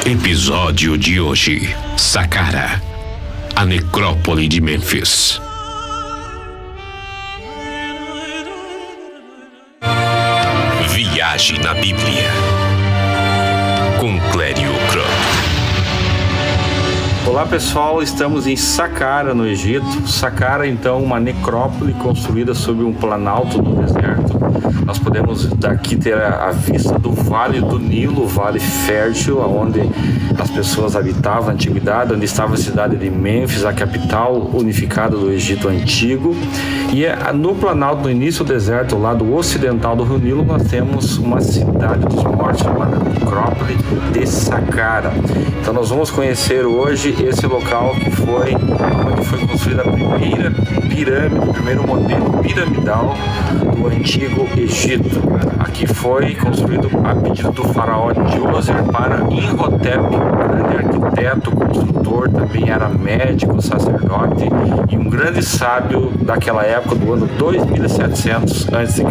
Episódio de hoje: Saqqara, a necrópole de Mênfis. Viagem na Bíblia, com Clério Crow. Olá pessoal, estamos em Saqqara, no Egito. Saqqara, então, uma necrópole construída sobre um planalto no deserto. Nós podemos daqui ter a vista do Vale do Nilo, Vale Fértil, onde as pessoas habitavam na antiguidade, onde estava a cidade de Mênfis, a capital unificada do Egito Antigo. E no planalto, no início do deserto, ao lado ocidental do Rio Nilo, nós temos uma cidade dos mortos chamada necrópole de Saqqara. Então nós vamos conhecer hoje esse local que foi onde foi construída a primeira pirâmide, o primeiro modelo piramidal do antigo Egito. Aqui foi construído a pedido do faraó Djoser para Imhotep, grande arquiteto, construtor, também era médico, sacerdote e um grande sábio daquela época, do ano 2700 a.C.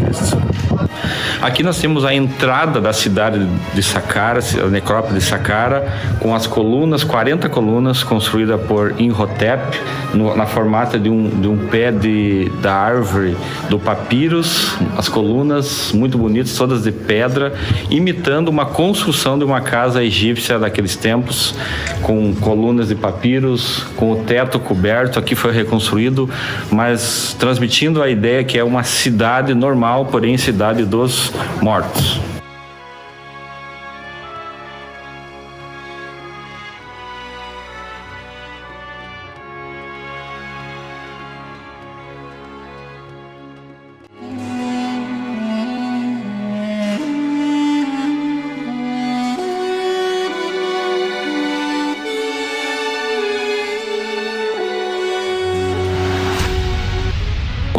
Aqui nós temos a entrada da cidade de Saqqara, a necrópole de Saqqara, com as colunas, 40 colunas, construída por Imhotep, na formata de um pé da árvore do papirus, as colunas muito bonitas, todas de pedra, imitando uma construção de uma casa egípcia daqueles tempos, com colunas de papirus, com o teto coberto. Aqui foi reconstruído, mas transmitindo a ideia que é uma cidade normal, porém cidade dos mortos.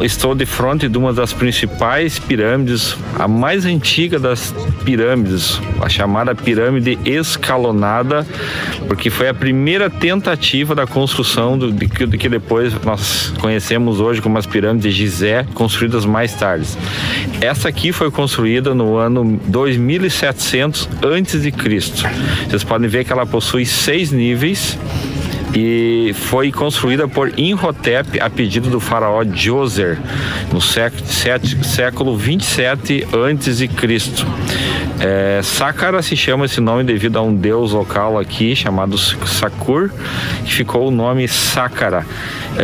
Estou de frente de uma das principais pirâmides, a mais antiga das pirâmides, a chamada pirâmide escalonada, porque foi a primeira tentativa da construção do que depois nós conhecemos hoje como as pirâmides de Gizé, construídas mais tarde. Essa aqui foi construída no ano 2700 a.C. Vocês podem ver que ela possui 6 níveis, e foi construída por Imhotep a pedido do faraó Djoser no século 27 a.C. Saqqara se chama esse nome devido a um deus local aqui chamado Sakur, que ficou o nome Saqqara.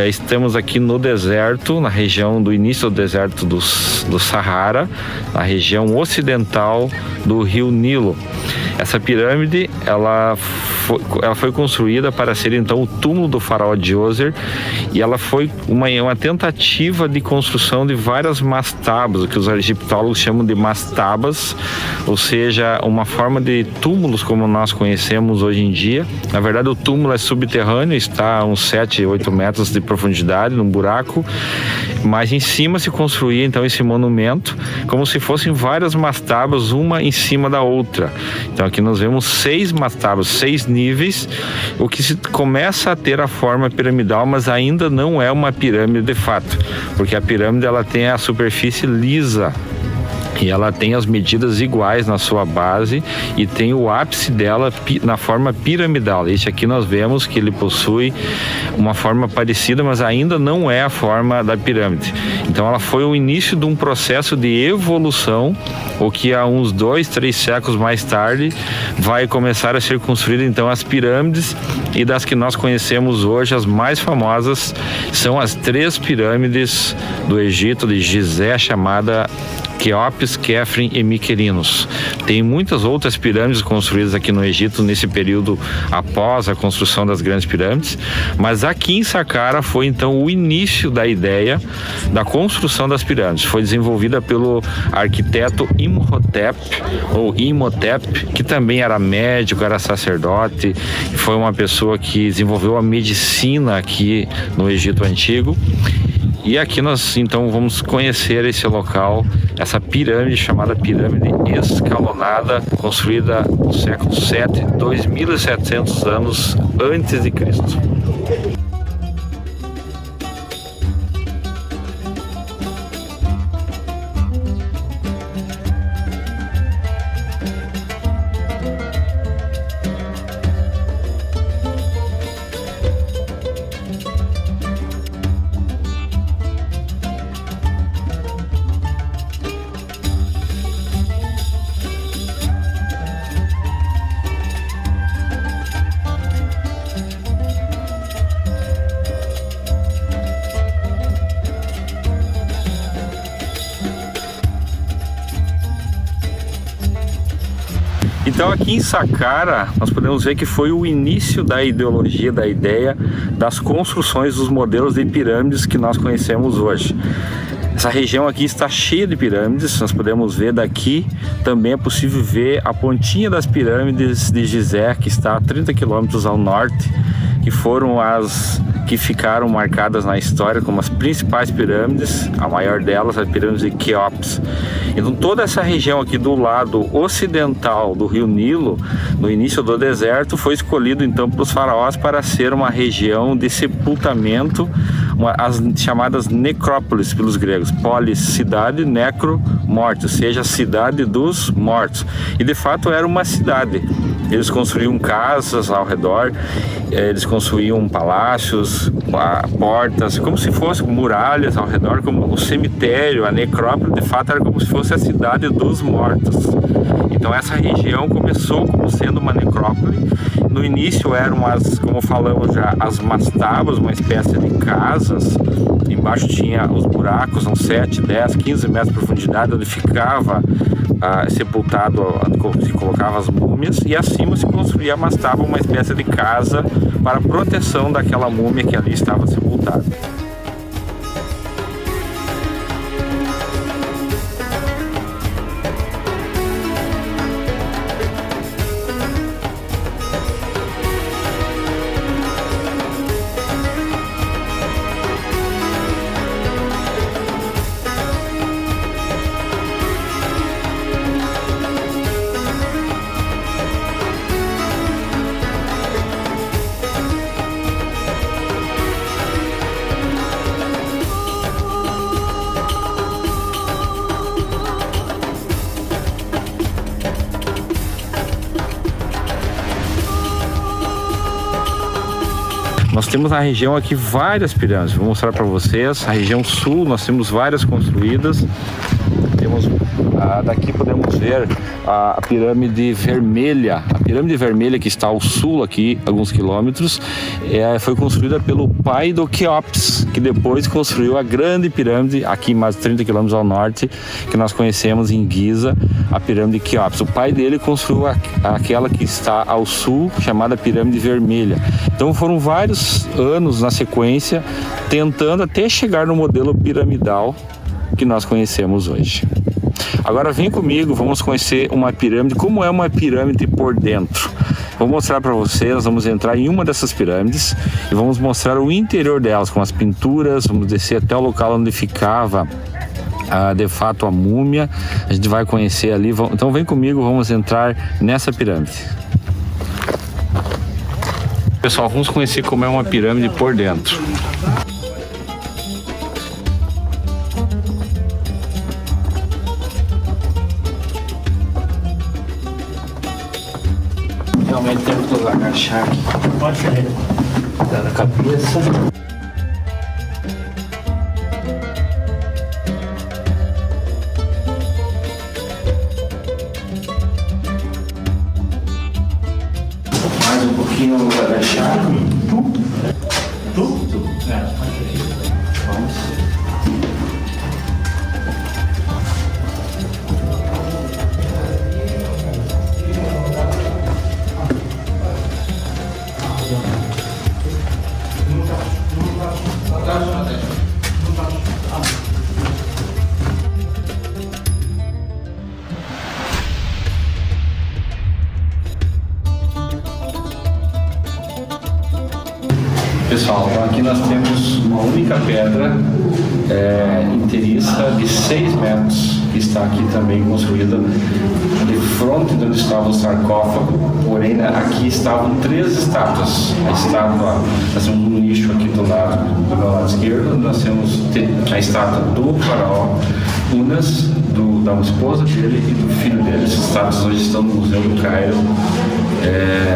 Estamos aqui no deserto, na região do início do deserto do Sahara, na região ocidental do rio Nilo. Essa pirâmide, ela foi construída para ser então o túmulo do faraó Djoser, e ela foi uma tentativa de construção de várias mastabas, o que os egiptólogos chamam de mastabas, ou seja, uma forma de túmulos como nós conhecemos hoje em dia. Na verdade, o túmulo é subterrâneo, está a uns 7, 8 metros de profundidade, num buraco, mas em cima se construía então esse monumento como se fossem várias mastabas, uma em cima da outra. Então aqui nós vemos 6 mastabas, 6 níveis, o que se começa a ter a forma piramidal, mas ainda não é uma pirâmide de fato, porque a pirâmide ela tem a superfície lisa e ela tem as medidas iguais na sua base e tem o ápice dela na forma piramidal. Este aqui nós vemos que ele possui uma forma parecida, mas ainda não é a forma da pirâmide. Então ela foi o início de um processo de evolução, o que há uns 2, 3 séculos mais tarde vai começar a ser construída então as pirâmides, e das que nós conhecemos hoje, as mais famosas são as 3 pirâmides do Egito de Gizé, chamada Quéops, Quefren e Miquerinos. Tem muitas outras pirâmides construídas aqui no Egito nesse período após a construção das grandes pirâmides, mas aqui em Saqqara foi então o início da ideia da construção das pirâmides. Foi desenvolvida pelo arquiteto Imhotep, ou Imhotep, que também era médico, era sacerdote, foi uma pessoa que desenvolveu a medicina aqui no Egito Antigo. E aqui nós então vamos conhecer esse local, essa pirâmide chamada pirâmide escalonada, construída no século 7, 2700 anos antes de Cristo. Então aqui em Saqqara nós podemos ver que foi o início da ideologia, da ideia das construções dos modelos de pirâmides que nós conhecemos hoje. Essa região aqui está cheia de pirâmides, nós podemos ver daqui, também é possível ver a pontinha das pirâmides de Gizeh, que está a 30 quilômetros ao norte, que foram as que ficaram marcadas na história como as principais pirâmides, a maior delas, a pirâmide de Quéops. Então toda essa região aqui do lado ocidental do rio Nilo, no início do deserto, foi escolhido então pelos faraós para ser uma região de sepultamento, as chamadas necrópolis pelos gregos, polis, cidade, necro, morte, ou seja, a cidade dos mortos. E de fato era uma cidade. Eles construíam casas ao redor, eles construíam palácios, portas, como se fossem muralhas ao redor, como o cemitério, a necrópole, de fato era como se fosse a cidade dos mortos. Então essa região começou como sendo uma necrópole. No início eram como falamos já, as mastabas, uma espécie de casas. Embaixo tinha os buracos, uns 7, 10, 15 metros de profundidade, onde ficava sepultado, se colocava as múmias, e acima se construía a mastaba, uma espécie de casa para proteção daquela múmia que ali estava sepultada. Nós temos na região aqui várias pirâmides, vou mostrar para vocês. A região sul nós temos várias construídas. Temos, daqui podemos ver a pirâmide vermelha. A pirâmide vermelha que está ao sul aqui, alguns quilômetros, foi construída pelo pai do Quéops, que depois construiu a grande pirâmide aqui mais de 30 quilômetros ao norte, que nós conhecemos em Giza, a pirâmide Quéops. O pai dele construiu aquela que está ao sul, chamada pirâmide vermelha. Então foram vários anos na sequência, tentando até chegar no modelo piramidal que nós conhecemos hoje. Agora vem comigo, vamos conhecer uma pirâmide, como é uma pirâmide por dentro. Vou mostrar para vocês, vamos entrar em uma dessas pirâmides e vamos mostrar o interior delas, com as pinturas, vamos descer até o local onde ficava de fato a múmia. A gente vai conhecer ali, então vem comigo, vamos entrar nessa pirâmide. Pessoal, vamos conhecer como é uma pirâmide por dentro. Realmente temos que nos agachar aqui. Pode ser. Dando a cabeça. Mais um pouquinho, vamos agachar. Vamos. Pessoal, então aqui nós temos uma única pedra inteiriça de 6 metros, que está aqui também construída de frente de onde estava o sarcófago, porém aqui estavam 3 estátuas. A estátua, nós temos um nicho aqui do meu lado esquerdo, nós temos a estátua do faraó Unas, da esposa dele e do filho dele. Essas estátuas hoje estão no Museu do Cairo,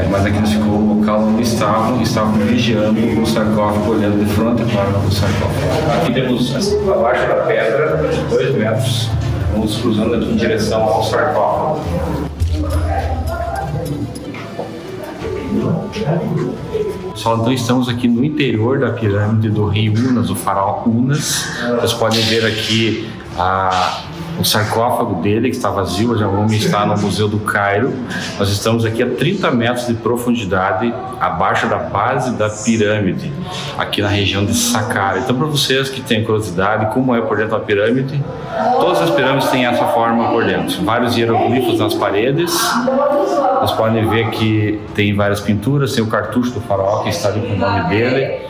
mas aqui nos ficou o local onde estavam vigiando o sarcófago, olhando de frente para o sarcófago. Aqui temos abaixo da pedra, 2 metros, vamos cruzando aqui em direção ao sarcófago. Pessoal, então estamos aqui no interior da pirâmide do rei Unas, o faraó Unas. Vocês podem ver aqui o sarcófago dele, que está vazio, hoje a múmia está no Museu do Cairo. Nós estamos aqui a 30 metros de profundidade, abaixo da base da pirâmide, aqui na região de Saqqara. Então, para vocês que têm curiosidade, como é por dentro da pirâmide, todas as pirâmides têm essa forma por dentro. Vários hieroglifos nas paredes. Vocês podem ver que tem várias pinturas, tem o cartucho do faraó que está ali com o nome dele.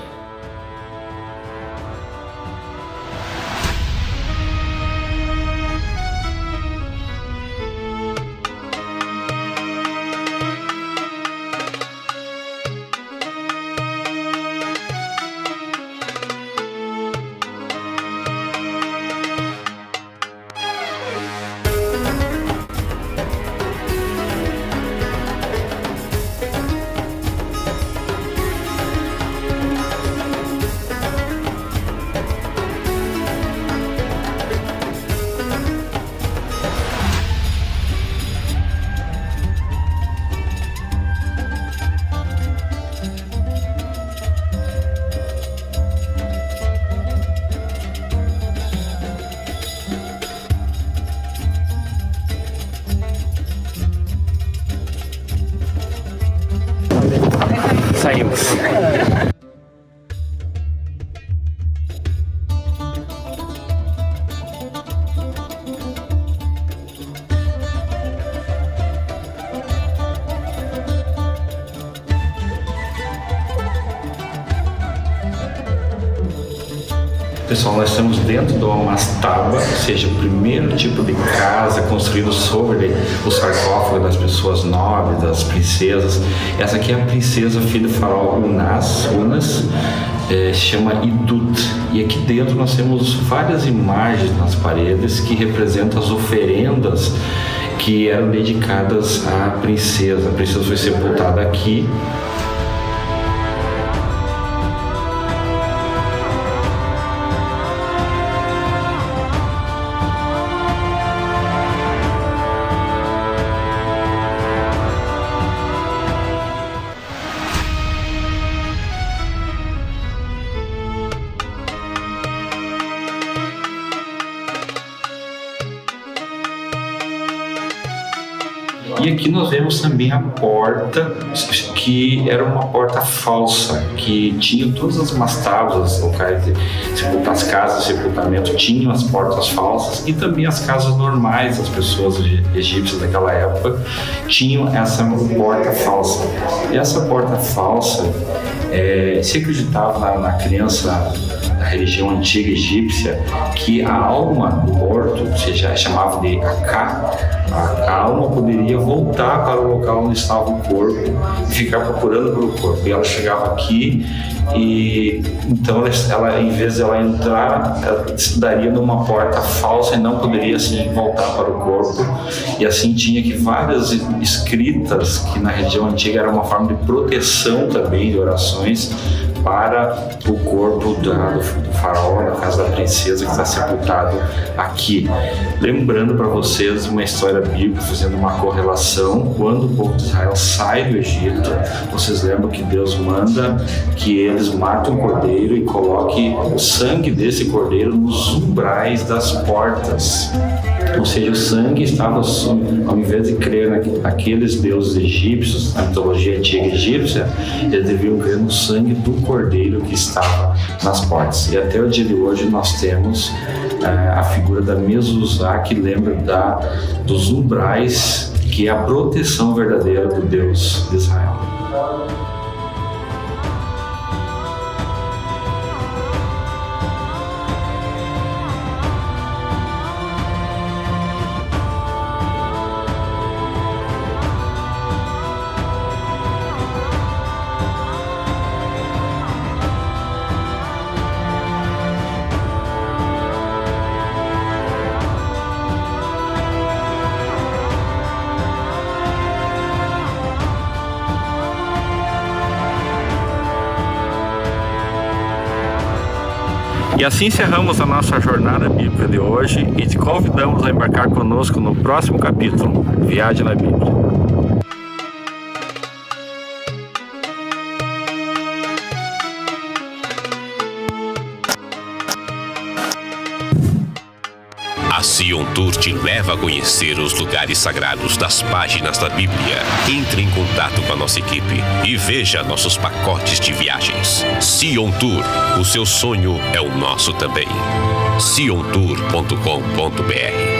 Saímos. Pessoal, nós estamos dentro de uma mastaba, ou seja, o primeiro tipo de casa construído sobre o sarcófago das pessoas nobres, das princesas. Essa aqui é a princesa filha do faraó Unas, se chama Idut. E aqui dentro nós temos várias imagens nas paredes que representam as oferendas que eram dedicadas à princesa. A princesa foi sepultada aqui. E aqui nós vemos também a porta, que era uma porta falsa, que tinha todas as mastabas, locais de as casas de sepultamento tinham as portas falsas, e também as casas normais das pessoas egípcias daquela época tinham essa porta falsa. E essa porta falsa, se acreditava na crença da religião antiga egípcia que a alma do morto, ou seja, chamava de Aká, a alma poderia voltar para o local onde estava o corpo e ficar procurando pelo corpo. E ela chegava aqui e então ela em vez de ela entrar, ela se daria numa porta falsa e não poderia assim voltar para o corpo. E assim tinha que várias escritas que na religião antiga era uma forma de proteção também de orações para o corpo do faraó, na casa da princesa que está sepultado aqui. Lembrando para vocês uma história bíblica, fazendo uma correlação, quando o povo de Israel sai do Egito, vocês lembram que Deus manda que eles matem um cordeiro e coloquem o sangue desse cordeiro nos umbrais das portas. Ou seja, o sangue estava, ao invés de crer naqueles deuses egípcios, na mitologia antiga egípcia, eles deviam crer no sangue do cordeiro que estava nas portas. E até o dia de hoje nós temos a figura da Mezuzá, que lembra dos umbrais, que é a proteção verdadeira do Deus de Israel. E assim encerramos a nossa jornada bíblica de hoje e te convidamos a embarcar conosco no próximo capítulo, Viagem na Bíblia. A Sion Tour te leva a conhecer os lugares sagrados das páginas da Bíblia. Entre em contato com a nossa equipe e veja nossos pacotes de viagens. Sion Tour, o seu sonho é o nosso também. siontour.com.br